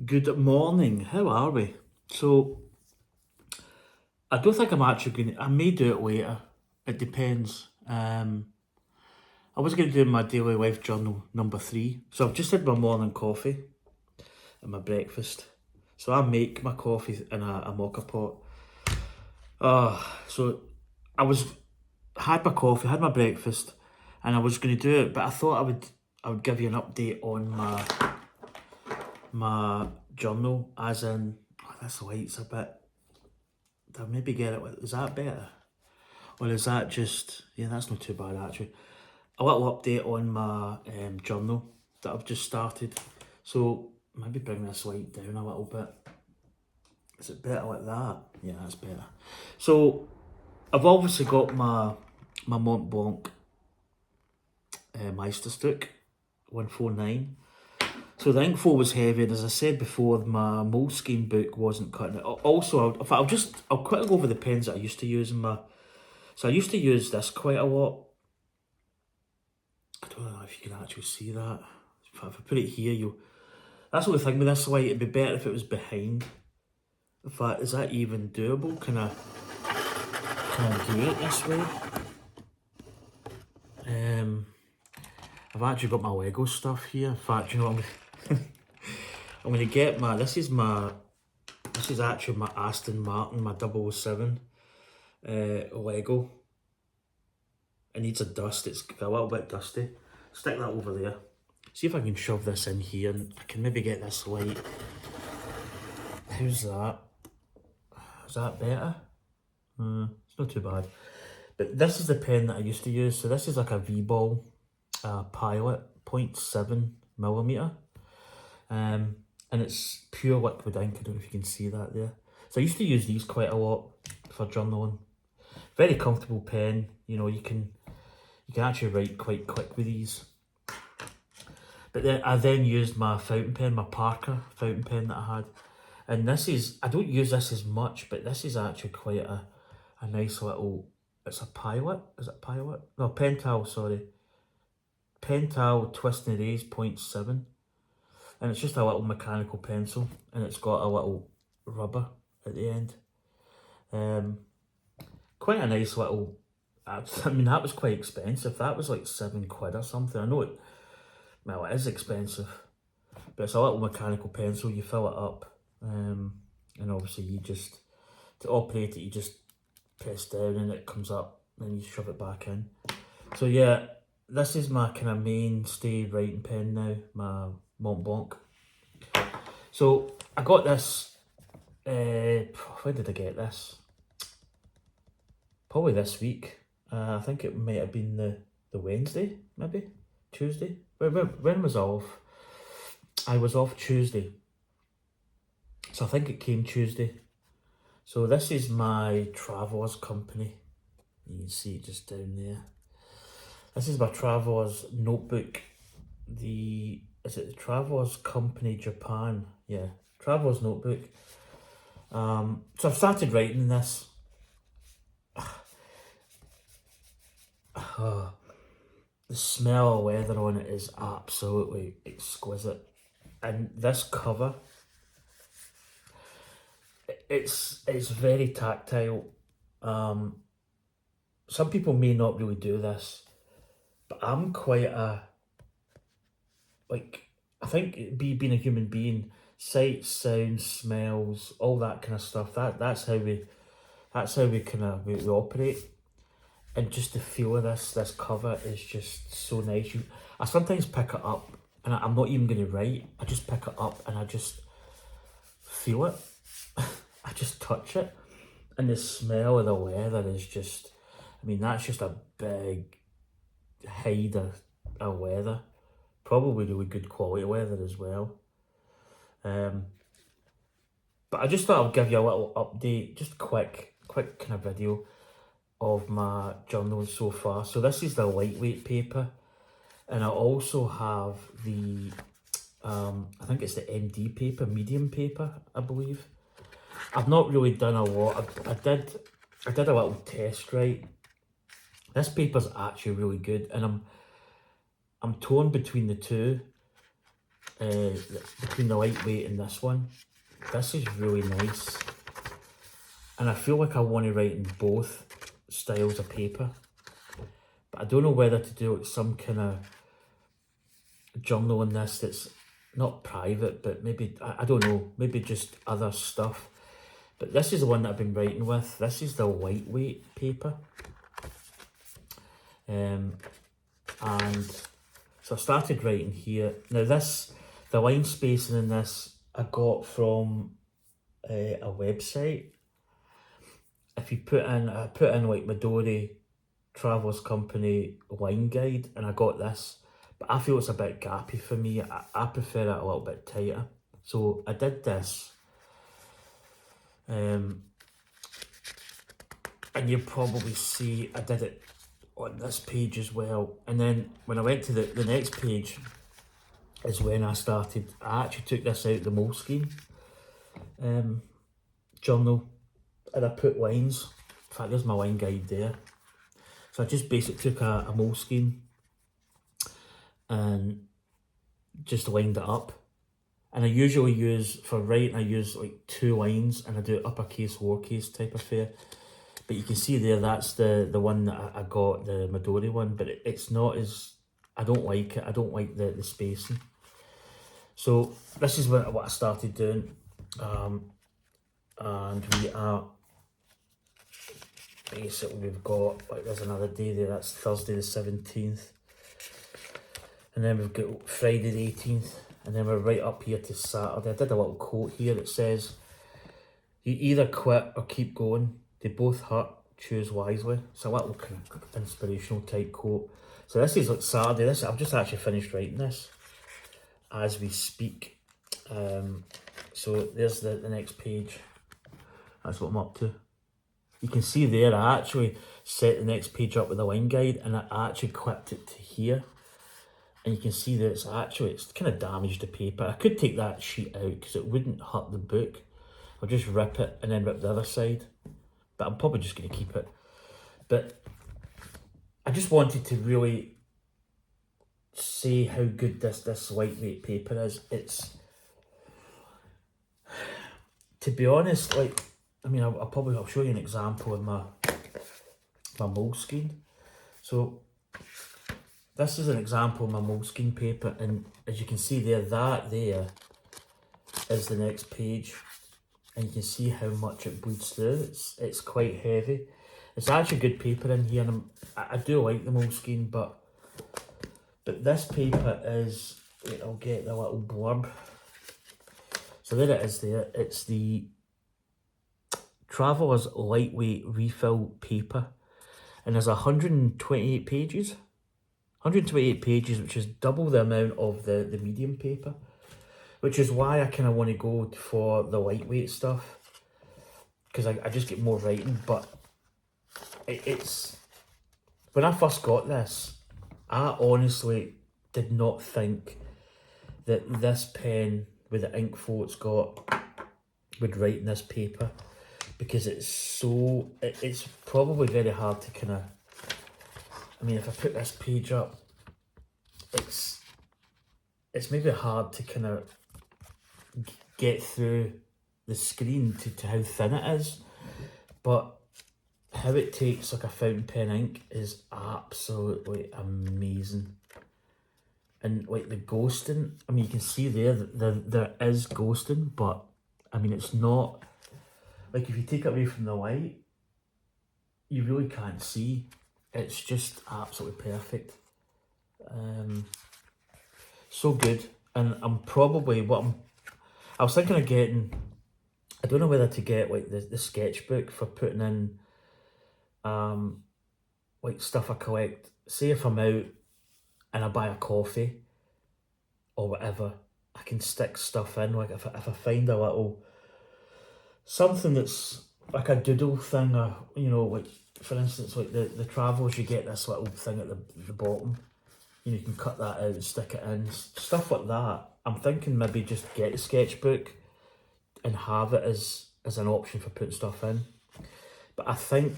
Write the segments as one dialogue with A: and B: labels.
A: Good morning. How are we? So, I don't think I'm actually going to. I may do it later. It depends. I was going to do my daily life journal number 3. So, I've just had my morning coffee and my breakfast. So, I make my coffee in a mocha pot. So I had my coffee, had my breakfast, and I was going to do it, but I thought I would give you an update on my journal, as in, this light's a bit. I'll maybe get it. Is that better? Or is that just, yeah, that's not too bad actually. A little update on my journal that I've just started. So maybe bring this light down a little bit. Is it better like that? Yeah, that's better. So I've obviously got my Mont Blanc Meisterstück 149. So the ink flow was heavy, and as I said before, my Moleskine book wasn't cutting it. Also, I'll quickly go over the pens that I used to use in my. So I used to use this quite a lot. I don't know if you can actually see that. If I put it here, that's the only thing with this light. It'd be better if it was behind. In fact, is that even doable? Can I do it this way? I've actually got my Lego stuff here. In fact, you know what I'm gonna get this is actually my Aston Martin, my 007 Lego. It needs a dust, it's a little bit dusty. Stick that over there. See if I can shove this in here and I can maybe get this light. How's that? Is that better? It's not too bad. But this is the pen that I used to use. So this is like a V-Ball Pilot 0.7mm. And it's pure liquid ink. I don't know if you can see that there. So I used to use these quite a lot for journaling. Very comfortable pen. You know, you can actually write quite quick with these. But then I used my fountain pen, my Parker fountain pen that I had. And this is, I don't use this as much, but this is actually quite a nice little, it's a Pilot, is it Pilot? No, Pental, sorry. Pental Twist and Erase 0.7. And it's just a little mechanical pencil, and it's got a little rubber at the end. Quite a nice little, I mean, that was quite expensive. That was like £7 or something. I know it, well, it is expensive, but it's a little mechanical pencil. You fill it up, and obviously to operate it, you just press down and it comes up, then you shove it back in. So yeah, this is my kind of mainstay writing pen now, my Mont Blanc. So I got this, when did I get this? Probably this week. I think it might have been the Wednesday, maybe? Tuesday? When was I off? I was off Tuesday. So I think it came Tuesday. So this is my Travelers company. You can see it just down there. This is my Travelers notebook. Is it the Travelers Company Japan? Yeah, Travelers notebook. So I've started writing this. The smell of leather on it is absolutely exquisite. And this cover, it's very tactile. Some people may not really do this, but I'm quite I think being a human being, sights, sounds, smells, all that kind of stuff, that's how we we operate. And just the feel of this cover is just so nice. I sometimes pick it up and I'm not even going to write. I just pick it up and I just feel it. I just touch it. And the smell of the leather is just, I mean, that's just a big hide of leather. Probably really good quality leather as well. But I just thought I'd give you a little update, just quick kind of video of my journal so far. So this is the lightweight paper, and I also have the I think it's the MD paper, medium paper, I believe. I've not really done a lot. I did a little test write. This paper's actually really good, and I'm torn between the two. between the lightweight and this one. This is really nice. And I feel like I want to write in both styles of paper. But I don't know whether to do like some kind of journal in this that's not private, but maybe, I don't know, maybe just other stuff. But this is the one that I've been writing with. This is the lightweight paper. And so I started writing here. Now this, the line spacing in this, I got from a website. If you put in, I put in like Midori Travellers Company line guide, and I got this. But I feel it's a bit gappy for me. I prefer it a little bit tighter. So I did this. And you'll probably see I did it on this page as well. And then when I went to the next page is when I started, I actually took this out of the Moleskine journal, and I put lines. In fact, there's my line guide there. So I just basically took a Moleskine and just lined it up. And I usually use, for writing, I use like 2 lines, and I do uppercase, lowercase type affair. But you can see there, that's the one that I got, the Midori one, but it's not as, I don't like it. I don't like the spacing. So this is what I started doing. And we are, basically we've got, like there's another day there, that's Thursday the 17th. And then we've got Friday the 18th. And then we're right up here to Saturday. I did a little quote here that says, you either quit or keep going. They both hurt, choose wisely. It's a little kind of inspirational type quote. So this is like Saturday. This, I've just actually finished writing this as we speak. So there's the next page. That's what I'm up to. You can see there, I actually set the next page up with a line guide, and I actually clipped it to here. And you can see that it's kind of damaged the paper. I could take that sheet out because it wouldn't hurt the book. I'll just rip it and then rip the other side. But I'm probably just going to keep it. But I just wanted to really say how good this lightweight paper is. It's, to be honest, like, I mean, I'll show you an example of my Moleskine. So this is an example of my Moleskine paper, and as you can see there, that there is the next page, and you can see how much it bleeds through. It's quite heavy. It's actually good paper in here, and I do like the Moleskine, but this paper is, wait, I'll get the little blurb. So there it is there. It's the Travellers Lightweight Refill Paper, and there's 128 pages. 128 pages, which is double the amount of the medium paper, which is why I kind of want to go for the lightweight stuff, because I just get more writing. But it's, when I first got this, I honestly did not think that this pen with the ink flow it's got would write in this paper, because it's probably very hard to kind of, I mean, if I put this page up, it's maybe hard to kind of get through the screen to how thin it is, but how it takes like a fountain pen ink is absolutely amazing. And like the ghosting, I mean, you can see there there is ghosting, but I mean, it's not, like if you take it away from the light, you really can't see. It's just absolutely perfect. So good. And I'm probably, I was thinking of getting, I don't know whether to get like the sketchbook for putting in like stuff I collect. Say if I'm out and I buy a coffee or whatever, I can stick stuff in. Like if I find a little, something that's like a doodle thing, or, you know, like for instance, like the Travellers, you get this little thing at the bottom. You know, you can cut that out and stick it in, stuff like that. I'm thinking maybe just get the sketchbook and have it as an option for putting stuff in. But I think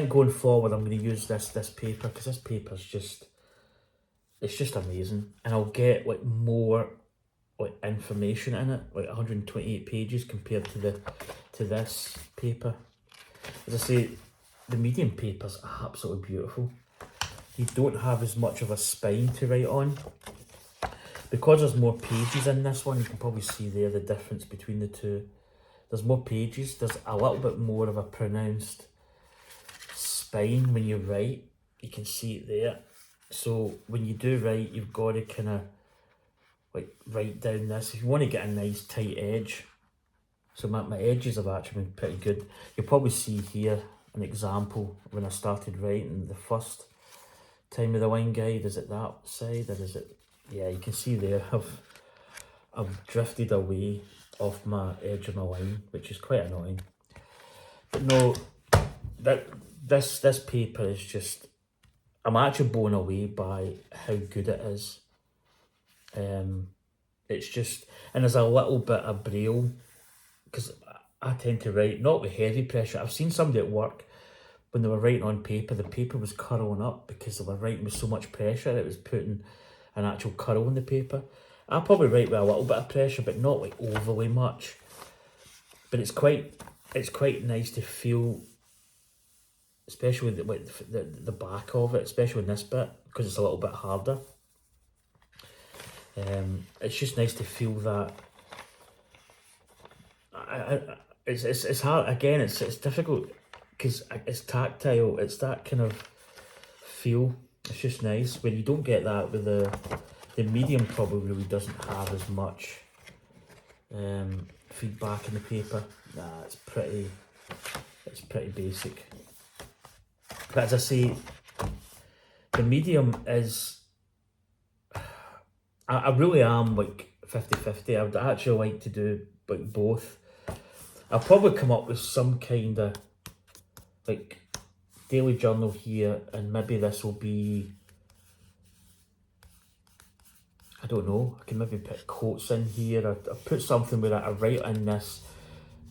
A: going forward, I'm going to use this paper, because this paper's just, it's just amazing. And I'll get like more like information in it, like 128 pages compared to this paper. As I say, the medium paper's absolutely beautiful. You don't have as much of a spine to write on. Because there's more pages in this one, you can probably see there the difference between the two. There's more pages, there's a little bit more of a pronounced spine when you write. You can see it there. So when you do write, you've got to kind of like write down this. If you want to get a nice tight edge, so my edges have actually been pretty good. You'll probably see here an example when I started writing the first time of the wine guide. Is it that side or is it? Yeah, you can see there I've drifted away off my edge of my line, which is quite annoying. But no, this paper is just, I'm actually blown away by how good it is. It's just, and there's a little bit of braille, because I tend to write not with heavy pressure. I've seen somebody at work, when they were writing on paper, the paper was curling up because they were writing with so much pressure, it was putting an actual curl in the paper. I'll probably write with a little bit of pressure, but not like overly much. But it's quite nice to feel, especially with the back of it, especially in this bit, because it's a little bit harder. It's just nice to feel that. It's hard again. It's difficult because it's tactile. It's that kind of feel. It's just nice when you don't get that with the medium. Probably really doesn't have as much feedback in the paper. Nah, it's pretty basic. But as I say, the medium is, I really am like 50-50. I would actually like to do like both. I'll probably come up with some kind of like daily journal here, and maybe this will be, I don't know, I can maybe put quotes in here, or put something where I write in this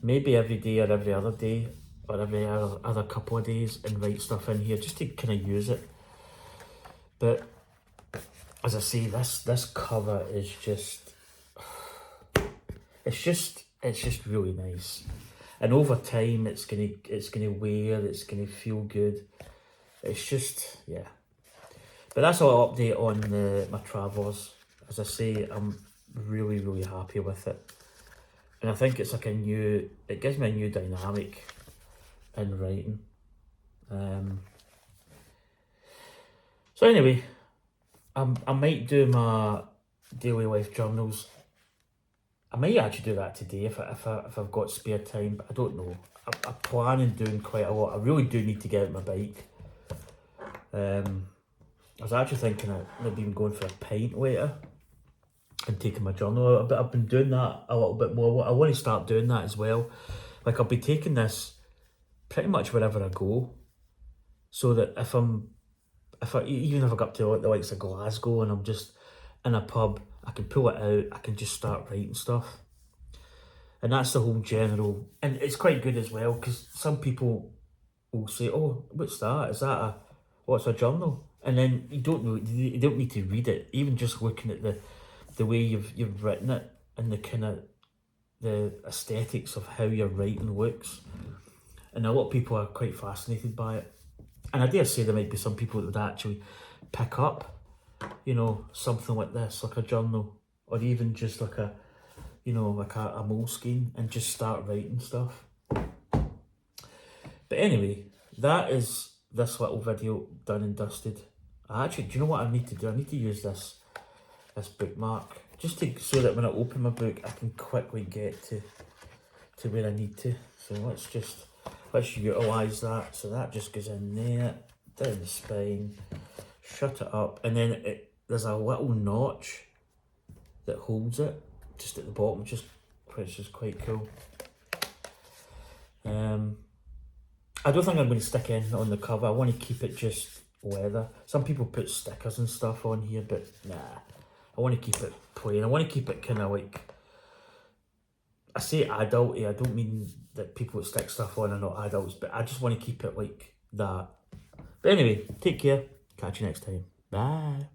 A: maybe every day or every other day or every other couple of days, and write stuff in here just to kind of use it. But as I say, this cover is just, it's just really nice. And over time, it's gonna wear, it's gonna feel good. It's just, yeah. But that's a little update on my Travers. As I say, I'm really happy with it. And I think it's like it gives me a new dynamic in writing. So anyway, I might do my daily life journals. I might actually do that today if I've got spare time, but I don't know. I'm planning doing quite a lot. I really do need to get out my bike. I was actually thinking of maybe even going for a pint later and taking my journal out, but I've been doing that a little bit more. I want to start doing that as well. Like, I'll be taking this pretty much wherever I go, so that even if I go up to the likes of Glasgow and I'm just in a pub, I can pull it out, I can just start writing stuff. And that's the whole general, and it's quite good as well, because some people will say, oh, what's that? Is that what's a journal? And then you don't need to read it. Even just looking at the way you've written it, and the kind of the aesthetics of how your writing looks. And a lot of people are quite fascinated by it. And I dare say there might be some people that would actually pick up, you know, something like this, like a journal, or even just like a, you know, like a Moleskine, and just start writing stuff. But anyway, that is this little video done and dusted. Actually, do you know what I need to do? I need to use this bookmark, just so that when I open my book, I can quickly get to where I need to. So let's utilise that. So that just goes in there, down the spine, shut it up, and then there's a little notch that holds it just at the bottom, which is quite cool. I don't think I'm going to stick anything on the cover. I want to keep it just leather. Some people put stickers and stuff on here, but nah. I want to keep it plain. I want to keep it kind of like, I say adulty, I don't mean that people that stick stuff on are not adults, but I just want to keep it like that. But anyway, take care. Catch you next time. Bye.